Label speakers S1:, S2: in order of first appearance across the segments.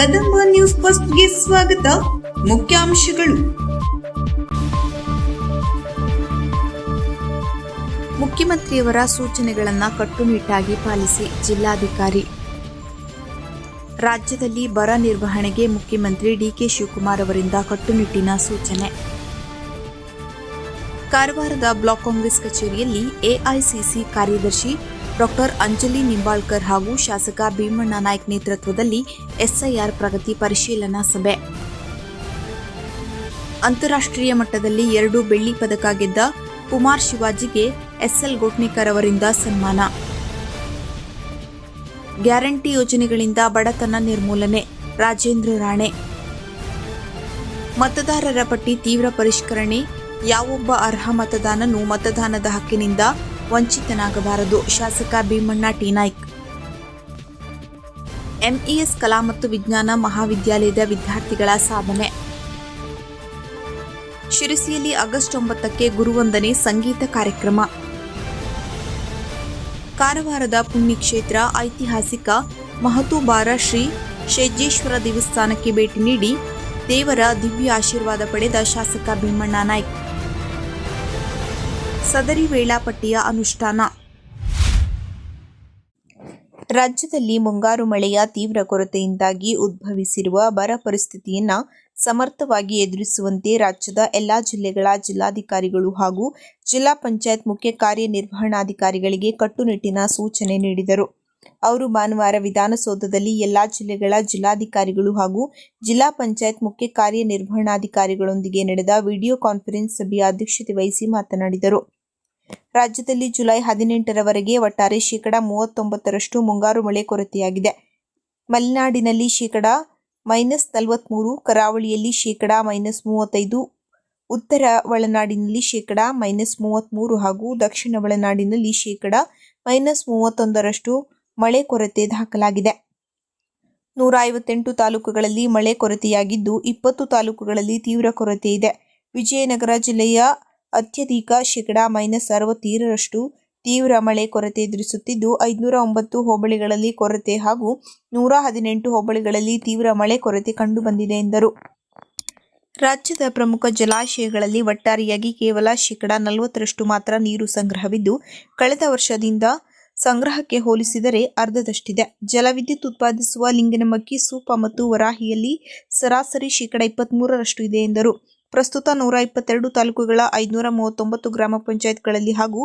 S1: Kadamba news ಫಸ್ಟ್ಗೆ ಸ್ವಾಗತ. ಮುಖ್ಯಾಂಶಗಳು. ಮುಖ್ಯಮಂತ್ರಿಯವರ ಸೂಚನೆಗಳನ್ನು ಕಟ್ಟುನಿಟ್ಟಾಗಿ ಪಾಲಿಸಿ ಜಿಲ್ಲಾಧಿಕಾರಿ. ರಾಜ್ಯದಲ್ಲಿ ಬರ ನಿರ್ವಹಣೆಗೆ ಮುಖ್ಯಮಂತ್ರಿ ಡಿಕೆ ಶಿವಕುಮಾರ್ ಅವರಿಂದ ಕಟ್ಟುನಿಟ್ಟಿನ ಸೂಚನೆ. ಕಾರವಾರದ ಬ್ಲಾಕ್ ಕಾಂಗ್ರೆಸ್ ಕಚೇರಿಯಲ್ಲಿ ಎಐಸಿಸಿ ಕಾರ್ಯದರ್ಶಿ ಡಾ ಅಂಜಲಿ ನಿಂಬಾಳ್ಕರ್ ಹಾಗೂ ಶಾಸಕ ಭೀಮಣ್ಣ ನಾಯ್ಕ್ ನೇತೃತ್ವದಲ್ಲಿ ಎಸ್ಐಆರ್ ಪ್ರಗತಿ ಪರಿಶೀಲನಾ ಸಭೆ. ಅಂತಾರಾಷ್ಟ್ರೀಯ ಮಟ್ಟದಲ್ಲಿ 2 ಬೆಳ್ಳಿ ಪದಕ ಗೆದ್ದ ಕುಮಾರ್ ಶಿವಾಜಿಗೆ ಎಸ್ಎಲ್ ಗೋಟ್ನಿಕರ್ ಅವರಿಂದ ಸನ್ಮಾನ. ಗ್ಯಾರಂಟಿ ಯೋಜನೆಗಳಿಂದ ಬಡತನ ನಿರ್ಮೂಲನೆ, ರಾಜೇಂದ್ರ ರಾಣೆ. ಮತದಾರರ ಪಟ್ಟಿ ತೀವ್ರ ಪರಿಷ್ಕರಣೆ, ಯಾವೊಬ್ಬ ಅರ್ಹ ಮತದಾರನೂ ಮತದಾನದ ಹಕ್ಕಿನಿಂದ ವಂಚಿತನಾಗಬಾರದು, ಶಾಸಕ ಭೀಮಣ್ಣ ಟಿ ನಾಯ್ಕ್. ಎಂಇಎಸ್ ಕಲಾ ಮತ್ತು ವಿಜ್ಞಾನ ಮಹಾವಿದ್ಯಾಲಯದ ವಿದ್ಯಾರ್ಥಿಗಳ ಸಾಧನೆ. ಶಿರಸಿಯಲ್ಲಿ ಆಗಸ್ಟ್ 9ಕ್ಕೆ ಗುರುವಂದನೆ ಸಂಗೀತ ಕಾರ್ಯಕ್ರಮ. ಕಾರವಾರದ ಪುಣ್ಯಕ್ಷೇತ್ರ ಐತಿಹಾಸಿಕ ಮಹತುಬಾರ ಶ್ರೀ ಶೇಜೇಶ್ವರ ದೇವಸ್ಥಾನಕ್ಕೆ ಭೇಟಿ ನೀಡಿ ದೇವರ ದಿವ್ಯ ಆಶೀರ್ವಾದ ಪಡೆದ ಶಾಸಕ ಭೀಮಣ್ಣ ನಾಯ್ಕ್. ಸದರಿ ವೇಳಾಪಟ್ಟಿಯ ಅನುಷ್ಠಾನ. ರಾಜ್ಯದಲ್ಲಿ ಮುಂಗಾರು ಮಳೆಯ ತೀವ್ರ ಕೊರತೆಯಿಂದಾಗಿ ಉದ್ಭವಿಸಿರುವ ಬರ ಪರಿಸ್ಥಿತಿಯನ್ನು ಸಮರ್ಥವಾಗಿ ಎದುರಿಸುವಂತೆ ರಾಜ್ಯದ ಎಲ್ಲಾ ಜಿಲ್ಲೆಗಳ ಜಿಲ್ಲಾಧಿಕಾರಿಗಳು ಹಾಗೂ ಜಿಲ್ಲಾ ಪಂಚಾಯತ್ ಮುಖ್ಯ ಕಾರ್ಯನಿರ್ವಹಣಾಧಿಕಾರಿಗಳಿಗೆ ಕಟ್ಟುನಿಟ್ಟಿನ ಸೂಚನೆ ನೀಡಿದರು. ಅವರು ಭಾನುವಾರ ವಿಧಾನಸೌಧದಲ್ಲಿ ಎಲ್ಲಾ ಜಿಲ್ಲೆಗಳ ಜಿಲ್ಲಾಧಿಕಾರಿಗಳು ಹಾಗೂ ಜಿಲ್ಲಾ ಪಂಚಾಯತ್ ಮುಖ್ಯ ಕಾರ್ಯನಿರ್ವಹಣಾಧಿಕಾರಿಗಳೊಂದಿಗೆ ನಡೆದ ವಿಡಿಯೋ ಕಾನ್ಫರೆನ್ಸ್ ಸಭೆಯ ಅಧ್ಯಕ್ಷತೆ ವಹಿಸಿ ಮಾತನಾಡಿದರು. ರಾಜ್ಯದಲ್ಲಿ ಜುಲೈ 18ರವರೆಗೆ ಒಟ್ಟಾರೆ ಶೇಕಡಾ 39ರಷ್ಟು ಮುಂಗಾರು ಮಳೆ ಕೊರತೆಯಾಗಿದೆ. ಮಲೆನಾಡಿನಲ್ಲಿ ಶೇಕಡಾ -43, ಕರಾವಳಿಯಲ್ಲಿ ಶೇಕಡಾ -35, ಉತ್ತರ ಒಳನಾಡಿನಲ್ಲಿ ಶೇಕಡಾ -33 ಹಾಗೂ ದಕ್ಷಿಣ ಒಳನಾಡಿನಲ್ಲಿ ಶೇಕಡಾ -31ರಷ್ಟು ಮಳೆ ಕೊರತೆ ದಾಖಲಾಗಿದೆ. 158 ತಾಲೂಕುಗಳಲ್ಲಿ ಮಳೆ ಕೊರತೆಯಾಗಿದ್ದು 20 ತಾಲೂಕುಗಳಲ್ಲಿ ತೀವ್ರ ಕೊರತೆ ಇದೆ. ವಿಜಯನಗರ ಜಿಲ್ಲೆಯ ಅತ್ಯಧಿಕ ಶೇಕಡಾ -67ರಷ್ಟು ತೀವ್ರ ಮಳೆ ಕೊರತೆ ಎದುರಿಸುತ್ತಿದ್ದು 509 ಹೋಬಳಿಗಳಲ್ಲಿ ಕೊರತೆ ಹಾಗೂ 118 ಹೋಬಳಿಗಳಲ್ಲಿ ತೀವ್ರ ಮಳೆ ಕೊರತೆ ಕಂಡುಬಂದಿದೆ ಎಂದರು. ರಾಜ್ಯದ ಪ್ರಮುಖ ಜಲಾಶಯಗಳಲ್ಲಿ ಒಟ್ಟಾರೆಯಾಗಿ ಕೇವಲ ಶೇಕಡಾ 40ರಷ್ಟು ಮಾತ್ರ ನೀರು ಸಂಗ್ರಹವಿದ್ದು, ಕಳೆದ ವರ್ಷದಿಂದ ಸಂಗ್ರಹಕ್ಕೆ ಹೋಲಿಸಿದರೆ ಅರ್ಧದಷ್ಟಿದೆ. ಜಲವಿದ್ಯುತ್ ಉತ್ಪಾದಿಸುವ ಲಿಂಗನಮಕ್ಕಿ, ಸೂಪ ಮತ್ತು ವರಾಹಿಯಲ್ಲಿ ಸರಾಸರಿ ಶೇಕಡಾ 23ರಷ್ಟು ಇದೆ ಎಂದರು. ಪ್ರಸ್ತುತ 122 ತಾಲೂಕುಗಳ 539 ಗ್ರಾಮ ಪಂಚಾಯತ್ಗಳಲ್ಲಿ ಹಾಗೂ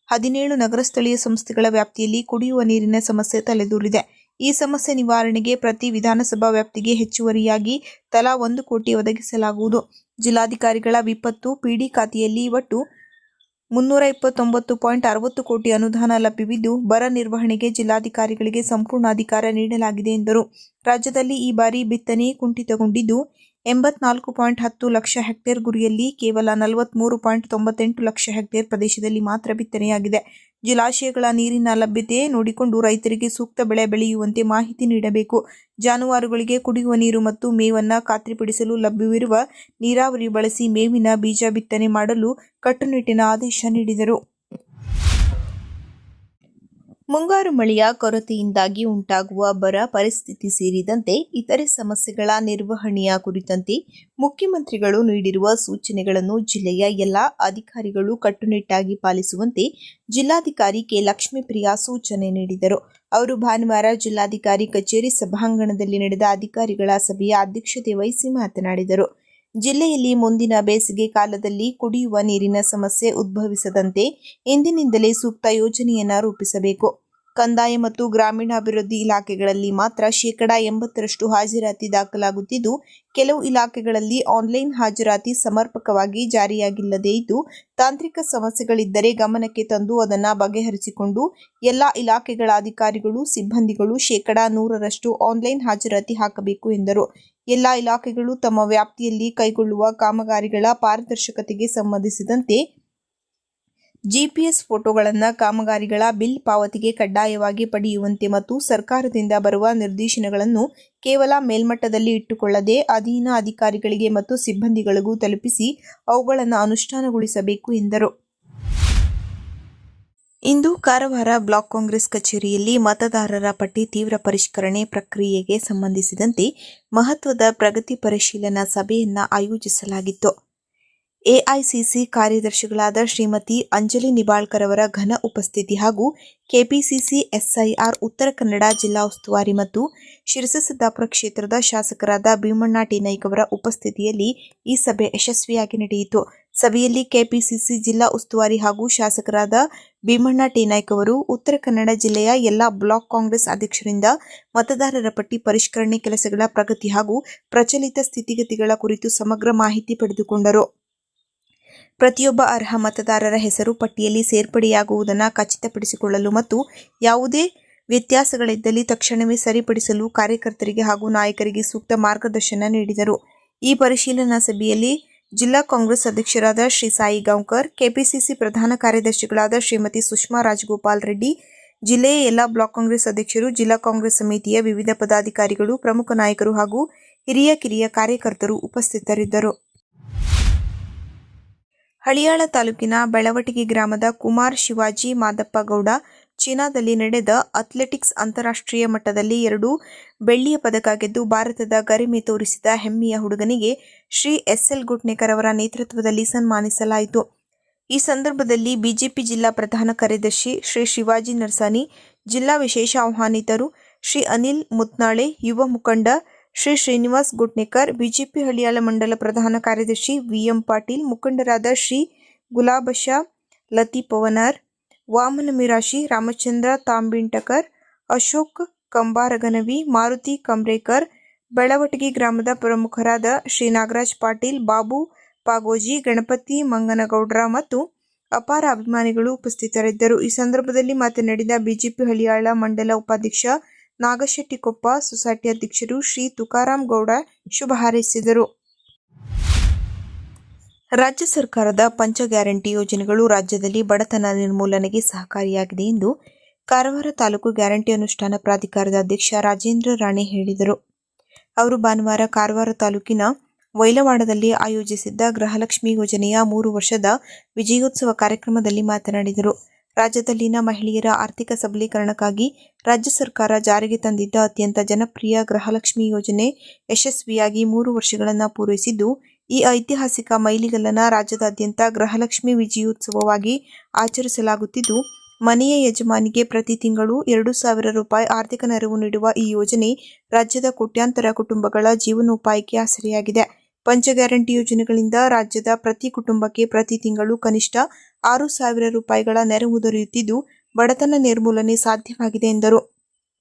S1: 17 ನಗರ ಸ್ಥಳೀಯ ಸಂಸ್ಥೆಗಳ ವ್ಯಾಪ್ತಿಯಲ್ಲಿ ಕುಡಿಯುವ ನೀರಿನ ಸಮಸ್ಯೆ ತಲೆದೂರಿದೆ. ಈ ಸಮಸ್ಯೆ ನಿವಾರಣೆಗೆ ಪ್ರತಿ ವಿಧಾನಸಭಾ ವ್ಯಾಪ್ತಿಗೆ ಹೆಚ್ಚುವರಿಯಾಗಿ ತಲಾ 1 ಕೋಟಿ ಒದಗಿಸಲಾಗುವುದು. ಜಿಲ್ಲಾಧಿಕಾರಿಗಳ ವಿಪತ್ತು ಪಿಡಿ ಖಾತೆಯಲ್ಲಿ ಒಟ್ಟು 329.60 ಕೋಟಿ ಅನುದಾನ ಲಭ್ಯವಿದ್ದು, ಬರ ನಿರ್ವಹಣೆಗೆ ಜಿಲ್ಲಾಧಿಕಾರಿಗಳಿಗೆ ಸಂಪೂರ್ಣ ಅಧಿಕಾರ ನೀಡಲಾಗಿದೆ ಎಂದರು. ರಾಜ್ಯದಲ್ಲಿ ಈ ಬಾರಿ ಬಿತ್ತನೆ ಕುಂಠಿತಗೊಂಡಿದ್ದು, 84.10 ಲಕ್ಷ ಹೆಕ್ಟೇರ್ ಗುರಿಯಲ್ಲಿ ಕೇವಲ 43.98 ಲಕ್ಷ ಹೆಕ್ಟೇರ್ ಪ್ರದೇಶದಲ್ಲಿ ಮಾತ್ರ ಬಿತ್ತನೆಯಾಗಿದೆ. ಜಲಾಶಯಗಳ ನೀರಿನ ಲಭ್ಯತೆ ನೋಡಿಕೊಂಡು ರೈತರಿಗೆ ಸೂಕ್ತ ಬೆಳೆ ಬೆಳೆಯುವಂತೆ ಮಾಹಿತಿ ನೀಡಬೇಕು. ಜಾನುವಾರುಗಳಿಗೆ ಕುಡಿಯುವ ನೀರು ಮತ್ತು ಮೇವನ್ನು ಖಾತ್ರಿಪಡಿಸಲು ಲಭ್ಯವಿರುವ ನೀರಾವರಿ ಬಳಸಿ ಮೇವಿನ ಬೀಜ ಬಿತ್ತನೆ ಮಾಡಲು ಕಟ್ಟುನಿಟ್ಟಿನ ಆದೇಶ ನೀಡಿದರು. ಮುಂಗಾರು ಮಳೆಯ ಕೊರತೆಯಿಂದಾಗಿ ಉಂಟಾಗುವ ಬರ ಪರಿಸ್ಥಿತಿ ಸೇರಿದಂತೆ ಇತರೆ ಸಮಸ್ಯೆಗಳ ನಿರ್ವಹಣೆಯ ಕುರಿತಂತೆ ಮುಖ್ಯಮಂತ್ರಿಗಳು ನೀಡಿರುವ ಸೂಚನೆಗಳನ್ನು ಜಿಲ್ಲೆಯ ಎಲ್ಲಾ ಅಧಿಕಾರಿಗಳು ಕಟ್ಟುನಿಟ್ಟಾಗಿ ಪಾಲಿಸುವಂತೆ ಜಿಲ್ಲಾಧಿಕಾರಿ ಕೆ. ಲಕ್ಷ್ಮೀಪ್ರಿಯಾ ಸೂಚನೆ ನೀಡಿದರು. ಅವರು ಭಾನುವಾರ ಜಿಲ್ಲಾಧಿಕಾರಿ ಕಚೇರಿ ಸಭಾಂಗಣದಲ್ಲಿ ನಡೆದ ಅಧಿಕಾರಿಗಳ ಸಭೆಯ ಅಧ್ಯಕ್ಷತೆ ವಹಿಸಿ ಮಾತನಾಡಿದರು. ಜಿಲ್ಲೆಯಲ್ಲಿ ಮುಂದಿನ ಬೇಸಿಗೆ ಕಾಲದಲ್ಲಿ ಕುಡಿಯುವ ನೀರಿನ ಸಮಸ್ಯೆ ಉದ್ಭವಿಸದಂತೆ ಇಂದಿನಿಂದಲೇ ಸೂಕ್ತ ಯೋಜನೆಯನ್ನು ರೂಪಿಸಬೇಕು. ಕಂದಾಯ ಮತ್ತು ಗ್ರಾಮೀಣಾಭಿವೃದ್ಧಿ ಇಲಾಖೆಗಳಲ್ಲಿ ಮಾತ್ರ ಶೇಕಡಾ 80ರಷ್ಟು ಹಾಜರಾತಿ ದಾಖಲಾಗುತ್ತಿದ್ದು, ಕೆಲವು ಇಲಾಖೆಗಳಲ್ಲಿ ಆನ್ಲೈನ್ ಹಾಜರಾತಿ ಸಮರ್ಪಕವಾಗಿ ಜಾರಿಯಾಗಿಲ್ಲದೇ ಇದ್ದು, ತಾಂತ್ರಿಕ ಸಮಸ್ಯೆಗಳಿದ್ದರೆ ಗಮನಕ್ಕೆ ತಂದು ಅದನ್ನು ಬಗೆಹರಿಸಿಕೊಂಡು ಎಲ್ಲ ಇಲಾಖೆಗಳ ಅಧಿಕಾರಿಗಳು, ಸಿಬ್ಬಂದಿಗಳು ಶೇಕಡಾ 100ರಷ್ಟು ಆನ್ಲೈನ್ ಹಾಜರಾತಿ ಹಾಕಬೇಕು ಎಂದರು. ಎಲ್ಲ ಇಲಾಖೆಗಳು ತಮ್ಮ ವ್ಯಾಪ್ತಿಯಲ್ಲಿ ಕೈಗೊಳ್ಳುವ ಕಾಮಗಾರಿಗಳ ಪಾರದರ್ಶಕತೆಗೆ ಸಂಬಂಧಿಸಿದಂತೆ ಜಿಪಿಎಸ್ ಫೋಟೋಗಳನ್ನು ಕಾಮಗಾರಿಗಳ ಬಿಲ್ ಪಾವತಿಗೆ ಕಡ್ಡಾಯವಾಗಿ ಪಡೆಯುವಂತೆ ಮತ್ತು ಸರ್ಕಾರದಿಂದ ಬರುವ ನಿರ್ದೇಶನಗಳನ್ನು ಕೇವಲ ಮೇಲ್ಮಟ್ಟದಲ್ಲಿ ಇಟ್ಟುಕೊಳ್ಳದೆ ಅಧೀನ ಅಧಿಕಾರಿಗಳಿಗೆ ಮತ್ತು ಸಿಬ್ಬಂದಿಗಳಿಗೂ ತಲುಪಿಸಿ ಅವುಗಳನ್ನು ಅನುಷ್ಠಾನಗೊಳಿಸಬೇಕು ಎಂದರು. ಇಂದು ಕಾರವಾರ ಬ್ಲಾಕ್ ಕಾಂಗ್ರೆಸ್ ಕಚೇರಿಯಲ್ಲಿ ಮತದಾರರ ಪಟ್ಟಿ ತೀವ್ರ ಪರಿಷ್ಕರಣೆ ಪ್ರಕ್ರಿಯೆಗೆ ಸಂಬಂಧಿಸಿದಂತೆ ಮಹತ್ವದ ಪ್ರಗತಿ ಪರಿಶೀಲನಾ ಸಭೆಯನ್ನು ಆಯೋಜಿಸಲಾಗಿತ್ತು. ಎಐಸಿಸಿ ಕಾರ್ಯದರ್ಶಿಗಳಾದ ಶ್ರೀಮತಿ ಅಂಜಲಿ ನಿಂಬಾಳ್ಕರ್ ಅವರ ಘನ ಉಪಸ್ಥಿತಿ ಹಾಗೂ ಕೆಪಿಸಿಸಿ ಎಸ್ಐಆರ್ ಉತ್ತರ ಕನ್ನಡ ಜಿಲ್ಲಾ ಉಸ್ತುವಾರಿ ಮತ್ತು ಶಿರಸಿ ಸಿದ್ದಾಪುರ ಕ್ಷೇತ್ರದ ಶಾಸಕರಾದ ಭೀಮಣ್ಣ ಟಿ ನಾಯ್ಕ ಅವರ ಉಪಸ್ಥಿತಿಯಲ್ಲಿ ಈ ಸಭೆ ಯಶಸ್ವಿಯಾಗಿ ನಡೆಯಿತು. ಸಭೆಯಲ್ಲಿ ಕೆಪಿಸಿಸಿ ಜಿಲ್ಲಾ ಉಸ್ತುವಾರಿ ಹಾಗೂ ಶಾಸಕರಾದ ಭೀಮಣ್ಣ ಟಿ ನಾಯ್ಕ ಅವರು ಉತ್ತರ ಕನ್ನಡ ಜಿಲ್ಲೆಯ ಎಲ್ಲ ಬ್ಲಾಕ್ ಕಾಂಗ್ರೆಸ್ ಅಧ್ಯಕ್ಷರಿಂದ ಮತದಾರರ ಪಟ್ಟಿ ಪರಿಷ್ಕರಣೆ ಕೆಲಸಗಳ ಪ್ರಗತಿ ಹಾಗೂ ಪ್ರಚಲಿತ ಸ್ಥಿತಿಗತಿಗಳ ಕುರಿತು ಸಮಗ್ರ ಮಾಹಿತಿ ಪಡೆದುಕೊಂಡರು. ಪ್ರತಿಯೊಬ್ಬ ಅರ್ಹ ಮತದಾರರ ಹೆಸರು ಪಟ್ಟಿಯಲ್ಲಿ ಸೇರ್ಪಡೆಯಾಗುವುದನ್ನು ಖಚಿತಪಡಿಸಿಕೊಳ್ಳಲು ಮತ್ತು ಯಾವುದೇ ವ್ಯತ್ಯಾಸಗಳಿದ್ದಲ್ಲಿ ತಕ್ಷಣವೇ ಸರಿಪಡಿಸಲು ಕಾರ್ಯಕರ್ತರಿಗೆ ಹಾಗೂ ನಾಯಕರಿಗೆ ಸೂಕ್ತ ಮಾರ್ಗದರ್ಶನ ನೀಡಿದರು. ಈ ಪರಿಶೀಲನಾ ಸಭೆಯಲ್ಲಿ ಜಿಲ್ಲಾ ಕಾಂಗ್ರೆಸ್ ಅಧ್ಯಕ್ಷರಾದ ಶ್ರೀ ಸಾಯಿ ಗಾಂವ್ಕರ್, ಕೆಪಿಸಿಸಿ ಪ್ರಧಾನ ಕಾರ್ಯದರ್ಶಿಗಳಾದ ಶ್ರೀಮತಿ ಸುಷ್ಮಾ ರಾಜಗೋಪಾಲ್ ರೆಡ್ಡಿ, ಜಿಲ್ಲೆಯ ಎಲ್ಲ ಬ್ಲಾಕ್ ಕಾಂಗ್ರೆಸ್ ಅಧ್ಯಕ್ಷರು, ಜಿಲ್ಲಾ ಕಾಂಗ್ರೆಸ್ ಸಮಿತಿಯ ವಿವಿಧ ಪದಾಧಿಕಾರಿಗಳು, ಪ್ರಮುಖ ನಾಯಕರು ಹಾಗೂ ಹಿರಿಯ ಕಿರಿಯ ಕಾರ್ಯಕರ್ತರು ಉಪಸ್ಥಿತರಿದ್ದರು. ಹಳಿಯಾಳ ತಾಲೂಕಿನ ಬೆಳವಟಗಿ ಗ್ರಾಮದ ಕುಮಾರ್ ಶಿವಾಜಿ ಮಾದಪ್ಪ ಗೌಡ ಚೀನಾದಲ್ಲಿ ನಡೆದ ಅಥ್ಲೆಟಿಕ್ಸ್ ಅಂತಾರಾಷ್ಟ್ರೀಯ ಮಟ್ಟದಲ್ಲಿ 2 ಬೆಳ್ಳಿಯ ಪದಕ ಗೆದ್ದು ಭಾರತದ ಗರಿಮೆ ತೋರಿಸಿದ ಹೆಮ್ಮೆಯ ಹುಡುಗನಿಗೆ ಶ್ರೀ ಎಸ್.ಎಲ್. ಗುಟ್ನೇಕರ್ ಅವರ ನೇತೃತ್ವದಲ್ಲಿ ಸನ್ಮಾನಿಸಲಾಯಿತು. ಈ ಸಂದರ್ಭದಲ್ಲಿ ಬಿಜೆಪಿ ಜಿಲ್ಲಾ ಪ್ರಧಾನ ಕಾರ್ಯದರ್ಶಿ ಶ್ರೀ ಶಿವಾಜಿ ನರ್ಸಾನಿ, ಜಿಲ್ಲಾ ವಿಶೇಷ ಆಹ್ವಾನಿತರು ಶ್ರೀ ಅನಿಲ್ ಮುತ್ನಾಳೆ, ಯುವ ಮುಖಂಡ ಶ್ರೀ ಶ್ರೀನಿವಾಸ್ ಗುಟ್ನೇಕರ್, ಬಿಜೆಪಿ ಹಳಿಯಾಳ ಮಂಡಲ ಪ್ರಧಾನ ಕಾರ್ಯದರ್ಶಿ ವಿ.ಎಂ. ಪಾಟೀಲ್, ಮುಖಂಡರಾದ ಶ್ರೀ ಗುಲಾಬಶಾ ಲತೀಪವನರ್, ವಾಮನ ಮಿರಾಶಿ, ರಾಮಚಂದ್ರ ತಾಂಬಿಂಟಕರ್, ಅಶೋಕ್ ಕಂಬಾರಗನವಿ, ಮಾರುತಿ ಕಂಬ್ರೇಕರ್, ಬೆಳವಟಗಿ ಗ್ರಾಮದ ಪ್ರಮುಖರಾದ ಶ್ರೀ ನಾಗರಾಜ್ ಪಾಟೀಲ್, ಬಾಬು ಪಾಗೋಜಿ, ಗಣಪತಿ ಮಂಗನಗೌಡ್ರ ಮತ್ತು ಅಪಾರ ಅಭಿಮಾನಿಗಳು ಉಪಸ್ಥಿತರಿದ್ದರು. ಈ ಸಂದರ್ಭದಲ್ಲಿ ಮಾತನಾಡಿದ ಬಿಜೆಪಿ ಹಳಿಯಾಳ ಮಂಡಲ ಉಪಾಧ್ಯಕ್ಷ ನಾಗಶೆಟ್ಟಿಕೊಪ್ಪ, ಸೊಸೈಟಿ ಅಧ್ಯಕ್ಷರು ಶ್ರೀ ತುಕಾರಾಮ್ ಗೌಡ ಶುಭ ಹಾರೈಸಿದರು. ರಾಜ್ಯ ಸರ್ಕಾರದ ಪಂಚ ಗ್ಯಾರಂಟಿ ಯೋಜನೆಗಳು ರಾಜ್ಯದಲ್ಲಿ ಬಡತನ ನಿರ್ಮೂಲನೆಗೆ ಸಹಕಾರಿಯಾಗಿದೆ ಎಂದು ಕಾರವಾರ ತಾಲೂಕು ಗ್ಯಾರಂಟಿ ಅನುಷ್ಠಾನ ಪ್ರಾಧಿಕಾರದ ಅಧ್ಯಕ್ಷ ರಾಜೇಂದ್ರ ರಾಣೆ ಹೇಳಿದರು. ಅವರು ಭಾನುವಾರ ಕಾರವಾರ ತಾಲೂಕಿನ ವೈಲವಾಡದಲ್ಲಿ ಆಯೋಜಿಸಿದ್ದ ಗೃಹಲಕ್ಷ್ಮಿ ಯೋಜನೆಯ 3 ವರ್ಷದ ವಿಜಯೋತ್ಸವ ಕಾರ್ಯಕ್ರಮದಲ್ಲಿ ಮಾತನಾಡಿದರು. ರಾಜ್ಯದಲ್ಲಿನ ಮಹಿಳೆಯರ ಆರ್ಥಿಕ ಸಬಲೀಕರಣಕ್ಕಾಗಿ ರಾಜ್ಯ ಸರ್ಕಾರ ಜಾರಿಗೆ ತಂದಿದ್ದ ಅತ್ಯಂತ ಜನಪ್ರಿಯ ಗೃಹಲಕ್ಷ್ಮಿ ಯೋಜನೆ ಯಶಸ್ವಿಯಾಗಿ 3 ವರ್ಷಗಳನ್ನು ಪೂರೈಸಿದ್ದು, ಈ ಐತಿಹಾಸಿಕ ಮೈಲಿಗಲ್ಲನ್ನು ರಾಜ್ಯದಾದ್ಯಂತ ಗೃಹಲಕ್ಷ್ಮಿ ವಿಜಯೋತ್ಸವವಾಗಿ ಆಚರಿಸಲಾಗುತ್ತಿದ್ದು, ಮನೆಯ ಯಜಮಾನಿಗೆ ಪ್ರತಿ ತಿಂಗಳು 2,000 ರೂಪಾಯಿ ಆರ್ಥಿಕ ನೆರವು ನೀಡುವ ಈ ಯೋಜನೆ ರಾಜ್ಯದ ಕೋಟ್ಯಾಂತರ ಕುಟುಂಬಗಳ ಜೀವನೋಪಾಯಕ್ಕೆ ಆಸರೆಯಾಗಿದೆ. ಪಂಚ ಗ್ಯಾರಂಟಿ ಯೋಜನೆಗಳಿಂದ ರಾಜ್ಯದ ಪ್ರತಿ ಕುಟುಂಬಕ್ಕೆ ಪ್ರತಿ ತಿಂಗಳು ಕನಿಷ್ಠ 6,000 ರೂಪಾಯಿಗಳ ನೆರವು ದೊರೆಯುತ್ತಿದ್ದು, ಬಡತನ ನಿರ್ಮೂಲನೆ ಸಾಧ್ಯವಾಗಿದೆ ಎಂದರು.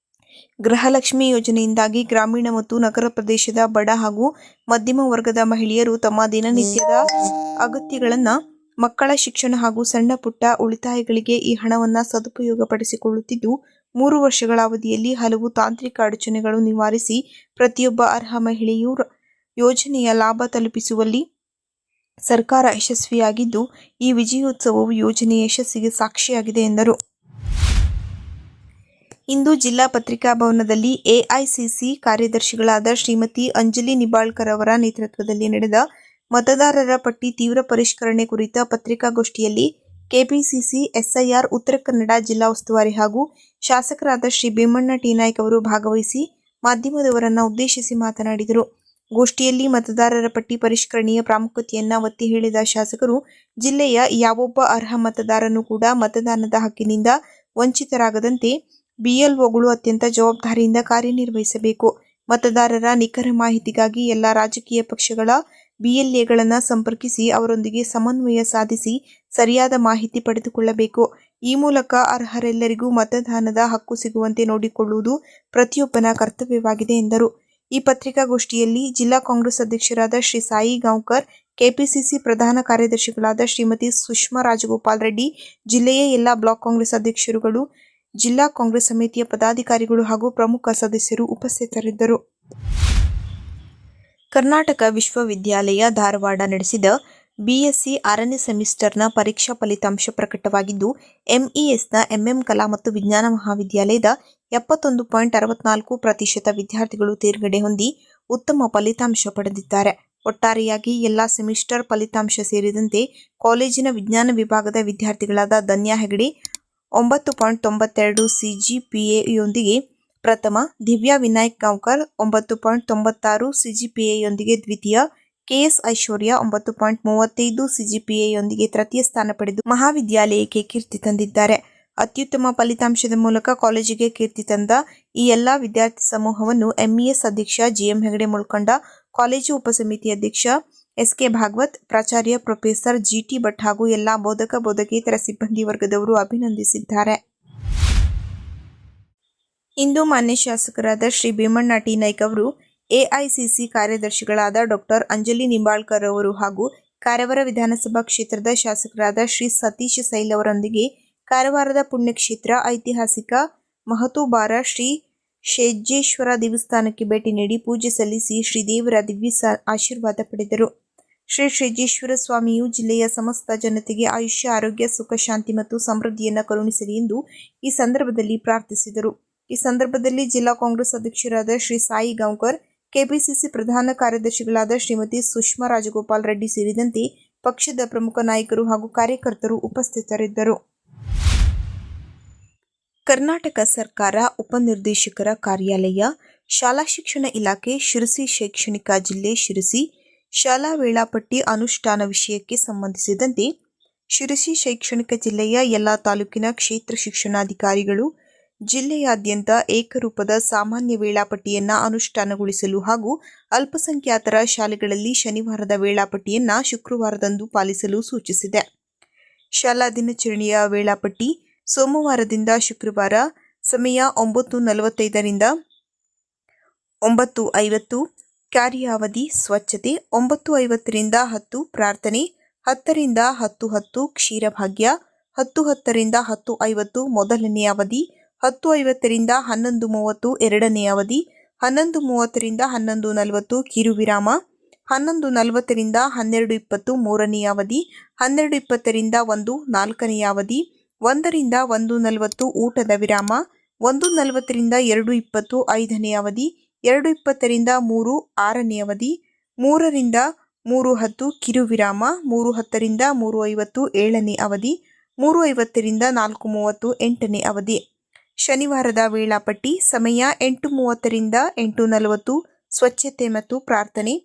S1: ಗೃಹಲಕ್ಷ್ಮಿ ಯೋಜನೆಯಿಂದಾಗಿ ಗ್ರಾಮೀಣ ಮತ್ತು ನಗರ ಪ್ರದೇಶದ ಬಡ ಹಾಗೂ ಮಧ್ಯಮ ವರ್ಗದ ಮಹಿಳೆಯರು ತಮ್ಮ ದಿನನಿತ್ಯದ ಅಗತ್ಯಗಳನ್ನು, ಮಕ್ಕಳ ಶಿಕ್ಷಣ ಹಾಗೂ ಸಣ್ಣ ಪುಟ್ಟ ಉಳಿತಾಯಗಳಿಗೆ ಈ ಹಣವನ್ನು ಸದುಪಯೋಗಪಡಿಸಿಕೊಳ್ಳುತ್ತಿದ್ದು, 3 ವರ್ಷಗಳ ಅವಧಿಯಲ್ಲಿ ಹಲವು ತಾಂತ್ರಿಕ ಅಡಚಣೆಗಳು ನಿವಾರಿಸಿ ಪ್ರತಿಯೊಬ್ಬ ಅರ್ಹ ಮಹಿಳೆಯೂ ಯೋಜನೆಯ ಲಾಭ ತಲುಪಿಸುವಲ್ಲಿ ಸರ್ಕಾರ ಯಶಸ್ವಿಯಾಗಿದ್ದು, ಈ ವಿಜಯೋತ್ಸವವು ಯೋಜನೆಯ ಯಶಸ್ಸಿಗೆ ಸಾಕ್ಷಿಯಾಗಿದೆ ಎಂದರು. ಇಂದು ಜಿಲ್ಲಾ ಪತ್ರಿಕಾ ಭವನದಲ್ಲಿ ಎಐಸಿಸಿ ಕಾರ್ಯದರ್ಶಿಗಳಾದ ಶ್ರೀಮತಿ ಅಂಜಲಿ ನಿಂಬಾಳ್ಕರ್ ಅವರ ನೇತೃತ್ವದಲ್ಲಿ ನಡೆದ ಮತದಾರರ ಪಟ್ಟಿ ತೀವ್ರ ಪರಿಷ್ಕರಣೆ ಕುರಿತ ಪತ್ರಿಕಾಗೋಷ್ಠಿಯಲ್ಲಿ ಕೆಪಿಸಿಸಿ ಎಸ್ಐಆರ್ ಉತ್ತರ ಕನ್ನಡ ಜಿಲ್ಲಾ ಉಸ್ತುವಾರಿ ಹಾಗೂ ಶಾಸಕರಾದ ಶ್ರೀ ಭೀಮಣ್ಣ ಟಿ ನಾಯ್ಕ ಅವರು ಭಾಗವಹಿಸಿ ಮಾಧ್ಯಮದವರನ್ನು ಉದ್ದೇಶಿಸಿ ಮಾತನಾಡಿದರು. ಗೋಷ್ಠಿಯಲ್ಲಿ ಮತದಾರರ ಪಟ್ಟಿ ಪರಿಷ್ಕರಣೆಯ ಪ್ರಾಮುಖ್ಯತೆಯನ್ನು ಒತ್ತಿ ಹೇಳಿದ ಶಾಸಕರು, ಜಿಲ್ಲೆಯ ಯಾವೊಬ್ಬ ಅರ್ಹ ಮತದಾರನೂ ಕೂಡ ಮತದಾನದ ಹಕ್ಕಿನಿಂದ ವಂಚಿತರಾಗದಂತೆ ಬಿಎಲ್ಒಗಳು ಅತ್ಯಂತ ಜವಾಬ್ದಾರಿಯಿಂದ ಕಾರ್ಯನಿರ್ವಹಿಸಬೇಕು. ಮತದಾರರ ನಿಖರ ಮಾಹಿತಿಗಾಗಿ ಎಲ್ಲ ರಾಜಕೀಯ ಪಕ್ಷಗಳ ಬಿಎಲ್ಎಗಳನ್ನು ಸಂಪರ್ಕಿಸಿ ಅವರೊಂದಿಗೆ ಸಮನ್ವಯ ಸಾಧಿಸಿ ಸರಿಯಾದ ಮಾಹಿತಿ ಪಡೆದುಕೊಳ್ಳಬೇಕು. ಈ ಮೂಲಕ ಅರ್ಹರೆಲ್ಲರಿಗೂ ಮತದಾನದ ಹಕ್ಕು ಸಿಗುವಂತೆ ನೋಡಿಕೊಳ್ಳುವುದು ಪ್ರತಿಯೊಬ್ಬನ ಕರ್ತವ್ಯವಾಗಿದೆ ಎಂದರು. ಈ ಪತ್ರಿಕಾಗೋಷ್ಠಿಯಲ್ಲಿ ಜಿಲ್ಲಾ ಕಾಂಗ್ರೆಸ್ ಅಧ್ಯಕ್ಷರಾದ ಶ್ರೀ ಸಾಯಿ ಗಾಂವ್ಕರ್, ಕೆಪಿಸಿಸಿ ಪ್ರಧಾನ ಕಾರ್ಯದರ್ಶಿಗಳಾದ ಶ್ರೀಮತಿ ಸುಷ್ಮಾ ರಾಜಗೋಪಾಲ್ ರೆಡ್ಡಿ, ಜಿಲ್ಲೆಯ ಎಲ್ಲ ಬ್ಲಾಕ್ ಕಾಂಗ್ರೆಸ್ ಅಧ್ಯಕ್ಷರುಗಳು, ಜಿಲ್ಲಾ ಕಾಂಗ್ರೆಸ್ ಸಮಿತಿಯ ಪದಾಧಿಕಾರಿಗಳು ಹಾಗೂ ಪ್ರಮುಖ ಸದಸ್ಯರು ಉಪಸ್ಥಿತರಿದ್ದರು. ಕರ್ನಾಟಕ ವಿಶ್ವವಿದ್ಯಾಲಯ ಧಾರವಾಡ ನಡೆಸಿದ ಬಿಎಸ್ಸಿ 6ನೇ ಸೆಮಿಸ್ಟರ್ನ ಪರೀಕ್ಷಾ ಫಲಿತಾಂಶ ಪ್ರಕಟವಾಗಿದ್ದು, ಎಂಇಎಸ್ನ ಎಂಎಂ ಕಲಾ ಮತ್ತು ವಿಜ್ಞಾನ ಮಹಾವಿದ್ಯಾಲಯದ 71.64% ವಿದ್ಯಾರ್ಥಿಗಳು ತೇರ್ಗಡೆ ಹೊಂದಿ ಉತ್ತಮ ಫಲಿತಾಂಶ ಪಡೆದಿದ್ದಾರೆ. ಒಟ್ಟಾರೆಯಾಗಿ ಎಲ್ಲಾ ಸೆಮಿಸ್ಟರ್ ಫಲಿತಾಂಶ ಸೇರಿದಂತೆ ಕಾಲೇಜಿನ ವಿಜ್ಞಾನ ವಿಭಾಗದ ವಿದ್ಯಾರ್ಥಿಗಳಾದ ಧನ್ಯಾ ಹೆಗಡೆ, 9.92 ಸಿಜಿಪಿಎಯೊಂದಿಗೆ ಪ್ರಥಮ, ದಿವ್ಯಾ ವಿನಾಯಕ್ ಗಾಂವ್ಕರ್ 9.96 ಸಿಜಿಪಿಎಯೊಂದಿಗೆ ದ್ವಿತೀಯ, ಕೆಎಸ್ ಐಶ್ವರ್ಯ 9.35 ಸಿಜಿಪಿಎಯೊಂದಿಗೆ ತೃತೀಯ ಸ್ಥಾನ ಪಡೆದು ಮಹಾವಿದ್ಯಾಲಯಕ್ಕೆ ಕೀರ್ತಿ ತಂದಿದ್ದಾರೆ. ಅತ್ಯುತ್ತಮ ಫಲಿತಾಂಶದ ಮೂಲಕ ಕಾಲೇಜಿಗೆ ಕೀರ್ತಿ ತಂದ ಈ ಎಲ್ಲಾ ವಿದ್ಯಾರ್ಥಿ ಸಮೂಹವನ್ನು ಎಂಇಎಸ್ ಅಧ್ಯಕ್ಷ ಜಿಎಂ ಹೆಗಡೆ ಮುಳ್ಕಂಡ, ಕಾಲೇಜು ಉಪಸಮಿತಿ ಅಧ್ಯಕ್ಷ ಎಸ್ಕೆ ಭಾಗವತ್, ಪ್ರಾಚಾರ್ಯ ಪ್ರೊಫೆಸರ್ ಜಿಟಿ ಭಟ್ ಹಾಗೂ ಎಲ್ಲಾ ಬೋಧಕ ಬೋಧಕೇತರ ಸಿಬ್ಬಂದಿ ವರ್ಗದವರು ಅಭಿನಂದಿಸಿದ್ದಾರೆ. ಇಂದು ಮಾನ್ಯ ಶಾಸಕರಾದ ಶ್ರೀ ಭೀಮಣ್ಣ ಟಿ ನಾಯ್ಕ ಅವರು, ಎಐಸಿಸಿ ಕಾರ್ಯದರ್ಶಿಗಳಾದ ಡಾ. ಅಂಜಲಿ ನಿಂಬಾಳ್ಕರ್ ಅವರು ಹಾಗೂ ಕಾರವಾರ ವಿಧಾನಸಭಾ ಕ್ಷೇತ್ರದ ಶಾಸಕರಾದ ಶ್ರೀ ಸತೀಶ್ ಸೈಲ್ ಅವರೊಂದಿಗೆ ಕಾರವಾರದ ಪುಣ್ಯಕ್ಷೇತ್ರ ಐತಿಹಾಸಿಕ ಮಹತೋಬಾರ ಶ್ರೀ ಶೇಜೇಶ್ವರ ದೇವಸ್ಥಾನಕ್ಕೆ ಭೇಟಿ ನೀಡಿ ಪೂಜೆ ಸಲ್ಲಿಸಿ ಶ್ರೀದೇವರ ದಿವ್ಯ ಆಶೀರ್ವಾದ ಪಡೆದರು. ಶ್ರೀ ಶೇಜೇಶ್ವರ ಸ್ವಾಮಿಯು ಜಿಲ್ಲೆಯ ಸಮಸ್ತ ಜನತೆಗೆ ಆಯುಷ್ಯ, ಆರೋಗ್ಯ, ಸುಖ, ಶಾಂತಿ ಮತ್ತು ಸಮೃದ್ಧಿಯನ್ನು ಕರುಣಿಸಲಿ ಎಂದು ಈ ಸಂದರ್ಭದಲ್ಲಿ ಪ್ರಾರ್ಥಿಸಿದರು. ಈ ಸಂದರ್ಭದಲ್ಲಿ ಜಿಲ್ಲಾ ಕಾಂಗ್ರೆಸ್ ಅಧ್ಯಕ್ಷರಾದ ಶ್ರೀ ಸಾಯಿ ಗಾಂವ್ಕರ್, ಕೆಪಿಸಿಸಿ ಪ್ರಧಾನ ಕಾರ್ಯದರ್ಶಿಗಳಾದ ಶ್ರೀಮತಿ ಸುಷ್ಮಾ ರಾಜಗೋಪಾಲ್ ರೆಡ್ಡಿ ಸೇರಿದಂತೆ ಪಕ್ಷದ ಪ್ರಮುಖ ನಾಯಕರು ಹಾಗೂ ಕಾರ್ಯಕರ್ತರು ಉಪಸ್ಥಿತರಿದ್ದರು. ಕರ್ನಾಟಕ ಸರ್ಕಾರ ಉಪನಿರ್ದೇಶಕರ ಕಾರ್ಯಾಲಯ, ಶಾಲಾ ಶಿಕ್ಷಣ ಇಲಾಖೆ, ಶಿರಸಿ ಶೈಕ್ಷಣಿಕ ಜಿಲ್ಲೆ ಶಿರಸಿ ಶಾಲಾ ವೇಳಾಪಟ್ಟಿ ಅನುಷ್ಠಾನ ವಿಷಯಕ್ಕೆ ಸಂಬಂಧಿಸಿದಂತೆ ಶಿರಸಿ ಶೈಕ್ಷಣಿಕ ಜಿಲ್ಲೆಯ ಎಲ್ಲ ತಾಲೂಕಿನ ಕ್ಷೇತ್ರ ಶಿಕ್ಷಣಾಧಿಕಾರಿಗಳು ಜಿಲ್ಲೆಯಾದ್ಯಂತ ಏಕರೂಪದ ಸಾಮಾನ್ಯ ವೇಳಾಪಟ್ಟಿಯನ್ನು ಅನುಷ್ಠಾನಗೊಳಿಸಲು ಹಾಗೂ ಅಲ್ಪಸಂಖ್ಯಾತರ ಶಾಲೆಗಳಲ್ಲಿ ಶನಿವಾರದ ವೇಳಾಪಟ್ಟಿಯನ್ನು ಶುಕ್ರವಾರದಂದು ಪಾಲಿಸಲು ಸೂಚಿಸಿದೆ. ಶಾಲಾ ದಿನಾಚರಣೆಯ ವೇಳಾಪಟ್ಟಿ ಸೋಮವಾರದಿಂದ ಶುಕ್ರವಾರ ಸಮಯ 9:45 ರಿಂದ 9:50, ಕಾರ್ಯಾವಧಿ ಸ್ವಚ್ಛತೆ, 9:50 ರಿಂದ 10 ಪ್ರಾರ್ಥನೆ, 10 ರಿಂದ 10:10 ಕ್ಷೀರಭಾಗ್ಯ, 10:10 ರಿಂದ 10:50 ಮೊದಲನೇ ಅವಧಿ, 10:50 ರಿಂದ 11:30 ಎರಡನೇ ಅವಧಿ, 11:30 ರಿಂದ 11:40 ಕಿರುವಿರಾಮ, 11:40 ರಿಂದ 12:20 ಮೂರನೇ ಅವಧಿ, 12:20 ರಿಂದ 1 ನಾಲ್ಕನೇ ಅವಧಿ, 1 ರಿಂದ 1:40 ಊಟದ ವಿರಾಮ, 1:40 ರಿಂದ 2:20 ಐದನೇ ಅವಧಿ, 2:20 ರಿಂದ 3 ಆರನೇ ಅವಧಿ, 3 ರಿಂದ 3:10 ಕಿರುವಿರಾಮ, 3:10 ರಿಂದ 3:50 ಏಳನೇ ಅವಧಿ, 3:50 ರಿಂದ 4:30 ಎಂಟನೇ ಅವಧಿ. ಶನಿವಾರದ ವೇಳಾಪಟ್ಟಿ ಸಮಯ 8:30 ರಿಂದ 8:40 ಸ್ವಚ್ಛತೆ ಮತ್ತು ಪ್ರಾರ್ಥನೆ,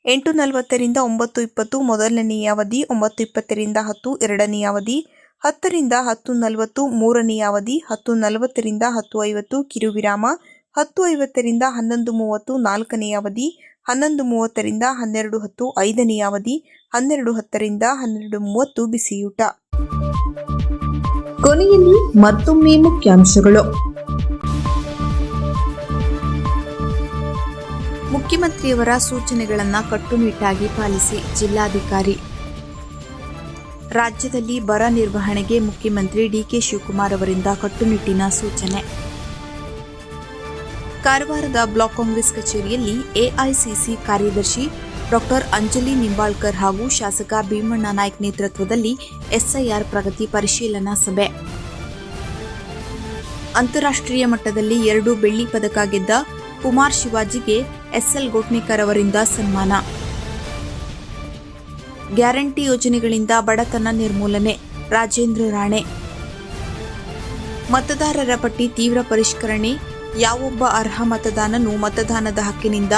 S1: 8:40 ರಿಂದ 9:20 ಮೊದಲನೇ ಅವಧಿ, 9:20 ರಿಂದ 10 ಎರಡನೇ ಅವಧಿ, 10 ರಿಂದ 10:40 ಮೂರನೇ ಅವಧಿ, 10:40 ರಿಂದ 10:50 ಕಿರುವಿರಾಮ, 10:50 ರಿಂದ 11:30 ನಾಲ್ಕನೇ ಅವಧಿ, 11:30 ರಿಂದ 12:10 ಐದನೇ ಅವಧಿ, 12:10 ರಿಂದ 12:30 ಬಿಸಿಯೂಟ.
S2: ಕೊನೆಯಲ್ಲಿ ಮತ್ತೊಮ್ಮೆ ಮುಖ್ಯಾಂಶಗಳು.
S1: ಮುಖ್ಯಮಂತ್ರಿಯವರ ಸೂಚನೆಗಳನ್ನು ಕಟ್ಟುನಿಟ್ಟಾಗಿ ಪಾಲಿಸಿ, ಜಿಲ್ಲಾಧಿಕಾರಿ. ರಾಜ್ಯದಲ್ಲಿ ಬರ ನಿರ್ವಹಣೆಗೆ ಮುಖ್ಯಮಂತ್ರಿ ಡಿಕೆ ಶಿವಕುಮಾರ್ ಅವರಿಂದ ಕಟ್ಟುನಿಟ್ಟಿನ ಸೂಚನೆ. ಕಾರವಾರದ ಬ್ಲಾಕ್ ಕಾಂಗ್ರೆಸ್ ಕಚೇರಿಯಲ್ಲಿ ಎಐಸಿಸಿ ಕಾರ್ಯದರ್ಶಿ ಡಾ. ಅಂಜಲಿ ನಿಂಬಾಳ್ಕರ್ ಹಾಗೂ ಶಾಸಕ ಭೀಮಣ್ಣ ನಾಯ್ಕ್ ನೇತೃತ್ವದಲ್ಲಿ ಎಸ್ಐಆರ್ ಪ್ರಗತಿ ಪರಿಶೀಲನಾ ಸಭೆ. ಅಂತಾರಾಷ್ಟ್ರೀಯ ಮಟ್ಟದಲ್ಲಿ 2 ಬೆಳ್ಳಿ ಪದಕ ಗೆದ್ದ ಕುಮಾರ್ ಶಿವಾಜಿಗೆ ಎಸ್ಎಲ್ ಗೋಟ್ನೇಕರ್ ಅವರಿಂದ ಸನ್ಮಾನ. ಗ್ಯಾರಂಟಿ ಯೋಜನೆಗಳಿಂದ ಬಡತನ ನಿರ್ಮೂಲನೆ, ರಾಜೇಂದ್ರ ರಾಣೆ. ಮತದಾರರ ಪಟ್ಟಿ ತೀವ್ರ ಪರಿಷ್ಕರಣೆ, ಯಾವೊಬ್ಬ ಅರ್ಹ ಮತದಾನನು ಮತದಾನದ ಹಕ್ಕಿನಿಂದ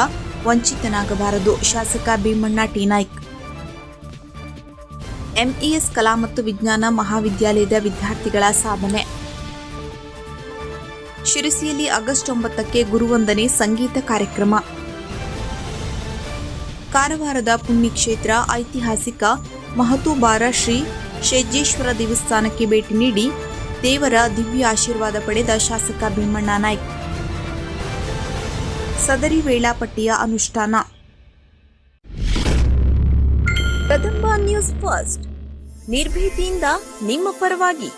S1: ವಂಚಿತನಾಗಬಾರದು, ಶಾಸಕ ಭೀಮಣ್ಣ ಟಿ ನಾಯ್ಕ್. ಎಂಇಎಸ್ ಕಲಾ ಮತ್ತು ವಿಜ್ಞಾನ ಮಹಾವಿದ್ಯಾಲಯದ ವಿದ್ಯಾರ್ಥಿಗಳ ಸಾಧನೆ. ಶಿರಸಿಯಲ್ಲಿ ಆಗಸ್ಟ್ 9ಕ್ಕೆ ಗುರುವಂದನೆ ಸಂಗೀತ ಕಾರ್ಯಕ್ರಮ. ಕಾರವಾರದ ಪುಣ್ಯಕ್ಷೇತ್ರ ಐತಿಹಾಸಿಕ ಮಹತೋಬಾರ ಶ್ರೀ ಶೇಜೇಶ್ವರ ದೇವಸ್ಥಾನಕ್ಕೆ ಭೇಟಿ ನೀಡಿ ದೇವರ ದಿವ್ಯ ಆಶೀರ್ವಾದ ಪಡೆದ ಶಾಸಕ ಭೀಮಣ್ಣ ನಾಯ್ಕ್. ಸದರಿ ವೇಳಾಪಟ್ಟಿಯ ಅನುಷ್ಠಾನ.
S2: ಕದಂಬ ನ್ಯೂಸ್ ಫಸ್ಟ್, ನಿರ್ಭೀತಿಯಿಂದ ನಿಮ್ಮ ಪರವಾಗಿ.